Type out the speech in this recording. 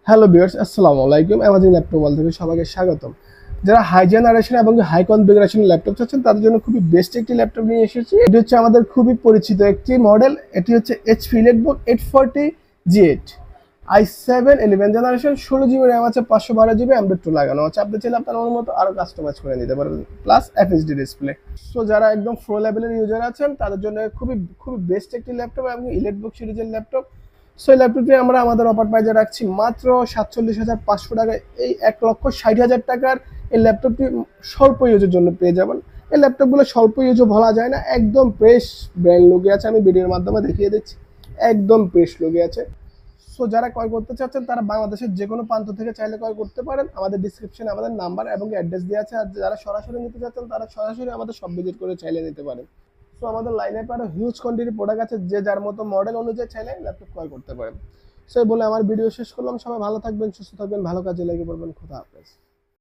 Hello viewers, আসসালামু আলাইকুম। Amazing laptop world থেকে সবাইকে স্বাগতম। যারা হাই জেনারেশন এবং হাই কনফিগারেশন ল্যাপটপ চাচ্ছেন তাদের জন্য খুবই বেস্ট একটি ল্যাপটপ নিয়ে এসেছি। এটি হচ্ছে আমাদের খুবই পরিচিত একটি মডেল। এটি হচ্ছে HP EliteBook 840 G8 i7 11 generation, 16 GB RAM আছে, 512 GB অ্যান্ড্রয়েড 2 লাগানো আছে। আপনি চাইলে আপনার মন মতো আরও কাস্টমাইজ করে নিতে পারেন, প্লাস FHD ডিসপ্লে। সো যারা একদম প্রো লেভেলের ইউজার আছেন তাদের জন্য খুবই খুবই বেস্ট একটি ল্যাপটপ এবং EliteBook সিরিজের ল্যাপটপ। সো এই ল্যাপটপটি আমরা আমাদের অফার প্রাইজে রাখছি মাত্র 47,500 টাকায়। এই 1,60,000 টাকার এই ল্যাপটপটি স্বল্প ইউজের জন্য পেয়ে যাবেন। এই ল্যাপটপগুলো স্বল্প ইউজও বলা যায় না, একদম ফ্রেশ ব্র্যান্ড লুকে আছে। আমি ভিডিওর মাধ্যমে দেখিয়ে দিচ্ছি, একদম ফ্রেশ লুকে আছে। সো যারা ক্রয় করতে চাচ্ছেন তারা বাংলাদেশের যে কোনো প্রান্ত থেকে চাইলে ক্রয় করতে পারেন। আমাদের ডিসক্রিপশনে আমাদের নাম্বার এবং অ্যাড্রেস দেওয়া আছে। আর যারা সরাসরি নিতে চাচ্ছেন তারা সরাসরি আমাদের সব ভিজিট করে চাইলে নিতে পারেন। সো আমাদের লাইনে আরো হিউজ কোয়ান্টিটি প্রোডাক্ট আছে, যে যার মতো মডেল অনুযায়ী চাইলে ল্যাপটপ ক্রয় করতে পারেন। সো এই বলে আমার ভিডিও শেষ করলাম। সবাই ভালো থাকবেন, সুস্থ থাকবেন, ভালো কাজে লেগে পড়বেন। খোদা হাফেজ।